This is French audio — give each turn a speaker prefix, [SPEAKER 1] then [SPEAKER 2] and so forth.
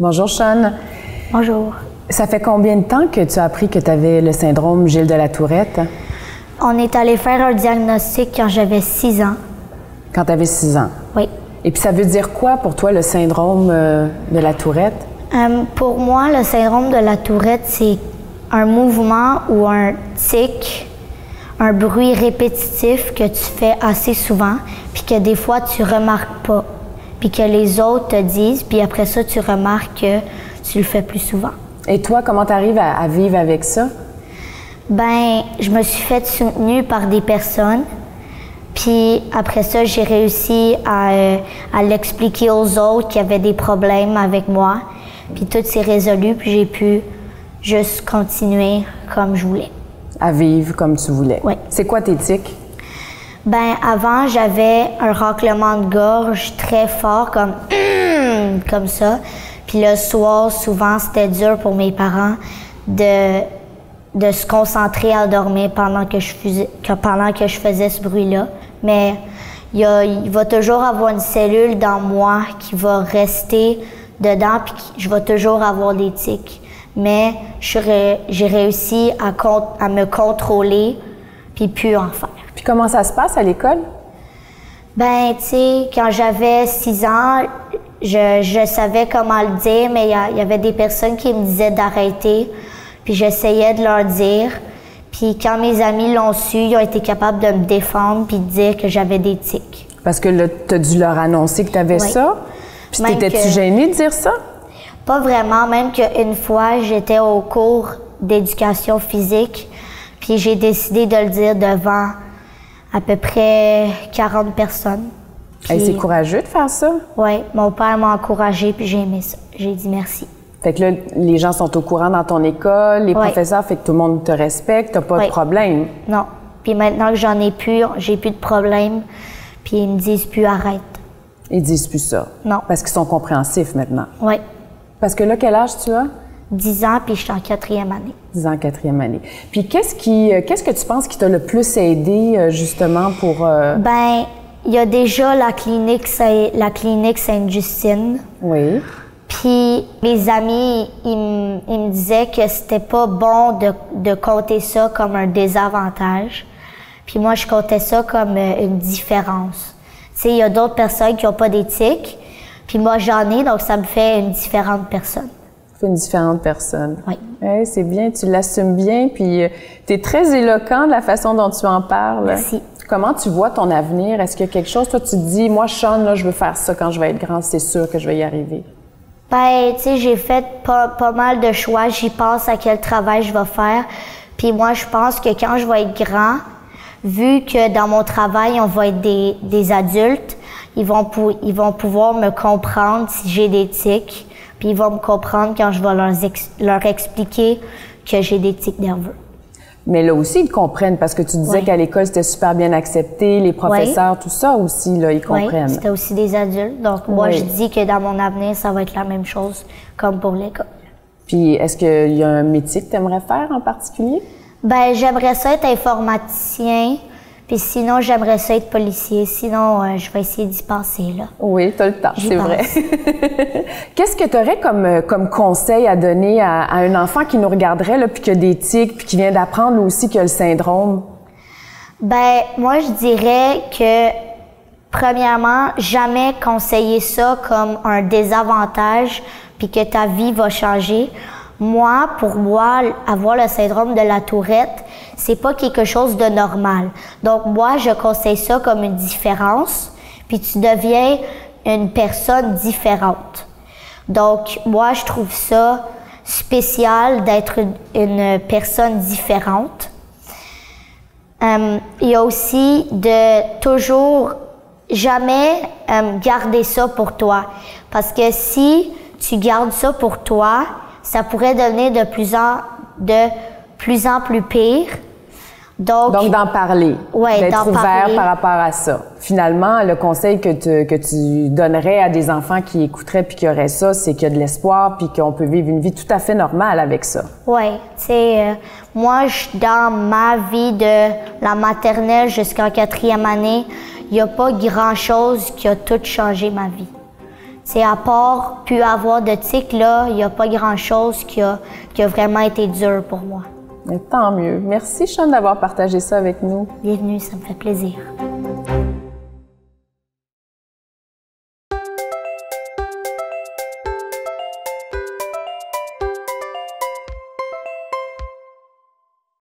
[SPEAKER 1] Bonjour, Sean.
[SPEAKER 2] Bonjour.
[SPEAKER 1] Ça fait combien de temps que tu as appris que tu avais le syndrome Gilles de la Tourette?
[SPEAKER 2] On est allé faire un diagnostic quand j'avais 6 ans.
[SPEAKER 1] Quand tu avais 6 ans?
[SPEAKER 2] Oui.
[SPEAKER 1] Et puis ça veut dire quoi pour toi, le syndrome de la Tourette?
[SPEAKER 2] Pour moi, le syndrome de la Tourette, c'est un mouvement ou un tic, un bruit répétitif que tu fais assez souvent, puis que des fois tu remarques pas, puis que les autres te disent, puis après ça, tu remarques que tu le fais plus souvent.
[SPEAKER 1] Et toi, comment tu arrives à vivre avec ça?
[SPEAKER 2] Ben, je me suis fait soutenue par des personnes, puis après ça, j'ai réussi à l'expliquer aux autres qu'il y avait des problèmes avec moi, puis tout s'est résolu, puis j'ai pu juste continuer comme je voulais.
[SPEAKER 1] À vivre comme tu voulais?
[SPEAKER 2] Oui.
[SPEAKER 1] C'est quoi tes tics?
[SPEAKER 2] Ben, avant, j'avais un raclement de gorge très fort, comme ça. Puis le soir, souvent, c'était dur pour mes parents de se concentrer à dormir pendant que je faisais ce bruit-là. Mais il va toujours avoir une cellule dans moi qui va rester dedans, puis je vais toujours avoir des tics. Mais j'ai réussi à me contrôler, puis plus en faire.
[SPEAKER 1] Puis comment ça se passe à l'école?
[SPEAKER 2] Ben, tu sais, quand j'avais 6 ans, je savais comment le dire, mais il y avait des personnes qui me disaient d'arrêter, puis j'essayais de leur dire. Puis quand mes amis l'ont su, ils ont été capables de me défendre puis de dire que j'avais des tics.
[SPEAKER 1] Parce que là, tu as dû leur annoncer que tu avais ça? Puis t'étais-tu gênée de dire ça?
[SPEAKER 2] Pas vraiment, même qu'une fois, j'étais au cours d'éducation physique, puis j'ai décidé de le dire devant à peu près 40 personnes.
[SPEAKER 1] Hey, c'est courageux de faire ça?
[SPEAKER 2] Oui, mon père m'a encouragée, puis j'ai aimé ça. J'ai dit merci.
[SPEAKER 1] Fait que là, les gens sont au courant dans ton école, les professeurs, fait que tout le monde te respecte, t'as pas de problème?
[SPEAKER 2] Non. Puis maintenant que j'en ai plus, j'ai plus de problème, puis ils me disent plus arrête.
[SPEAKER 1] Ils disent plus ça?
[SPEAKER 2] Non.
[SPEAKER 1] Parce qu'ils sont compréhensifs maintenant?
[SPEAKER 2] Oui.
[SPEAKER 1] Parce que là, quel âge tu as?
[SPEAKER 2] 10 ans, puis je suis en 4e année.
[SPEAKER 1] 10 ans, 4e année. Puis qu'est-ce que tu penses qui t'a le plus aidé, justement, pour...
[SPEAKER 2] Ben, il y a déjà la clinique Sainte-Justine.
[SPEAKER 1] Oui.
[SPEAKER 2] Puis mes amis, ils me disaient que c'était pas bon de compter ça comme un désavantage. Puis moi, je comptais ça comme une différence. Tu sais, il y a d'autres personnes qui n'ont pas d'éthique, puis moi, j'en ai, donc ça me fait une différente personne.
[SPEAKER 1] Ça fait une différente personne.
[SPEAKER 2] Oui.
[SPEAKER 1] Ouais, c'est bien, tu l'assumes bien, puis tu es très éloquent de la façon dont tu en parles.
[SPEAKER 2] Merci.
[SPEAKER 1] Comment tu vois ton avenir? Est-ce qu'il y a quelque chose, toi, tu te dis, moi, Sean, là, je veux faire ça quand je vais être grande, c'est sûr que je vais y arriver?
[SPEAKER 2] Ben, tu sais, j'ai fait pas mal de choix. J'y pense à quel travail je vais faire. Puis moi, je pense que quand je vais être grand, vu que dans mon travail, on va être des adultes, ils vont pouvoir me comprendre si j'ai des tics. Puis ils vont me comprendre quand je vais leur expliquer que j'ai des tics nerveux.
[SPEAKER 1] Mais là aussi, ils comprennent parce que tu disais qu'à l'école, c'était super bien accepté, les professeurs, tout ça aussi, là, ils comprennent.
[SPEAKER 2] Oui, c'était aussi des adultes. Donc moi, je dis que dans mon avenir, ça va être la même chose comme pour l'école.
[SPEAKER 1] Puis est-ce qu'il y a un métier que tu aimerais faire en particulier? Ben,
[SPEAKER 2] j'aimerais ça être informaticien. Puis sinon, j'aimerais ça être policier. Sinon, je vais essayer d'y passer, là.
[SPEAKER 1] Oui, tu as le temps, c'est vrai. Qu'est-ce que tu aurais comme conseil à donner à un enfant qui nous regarderait, là, puis qui a des tics, puis qui vient d'apprendre aussi qu'il a le syndrome?
[SPEAKER 2] Ben, moi, je dirais que, premièrement, jamais conseiller ça comme un désavantage, puis que ta vie va changer. Pour moi, avoir le syndrome de la Tourette, c'est pas quelque chose de normal. Donc, moi, je conseille ça comme une différence, puis tu deviens une personne différente. Donc, moi, je trouve ça spécial d'être une personne différente. Il y a aussi de toujours jamais garder ça pour toi. Parce que si tu gardes ça pour toi, ça pourrait devenir de plus en plus pire. Donc
[SPEAKER 1] d'en parler, d'être ouvert par rapport à ça. Finalement, le conseil que tu donnerais à des enfants qui écouteraient puis qui auraient ça, c'est qu'il y a de l'espoir puis qu'on peut vivre une vie tout à fait normale avec ça.
[SPEAKER 2] Oui, tu sais, moi, dans ma vie de la maternelle jusqu'en 4e année, il n'y a pas grand-chose qui a tout changé ma vie. Tu C'est à part pu avoir de tics, là, il n'y a pas grand-chose qui a vraiment été dur pour moi.
[SPEAKER 1] Mais tant mieux. Merci, Sean, d'avoir partagé ça avec nous.
[SPEAKER 2] Bienvenue, ça me fait plaisir.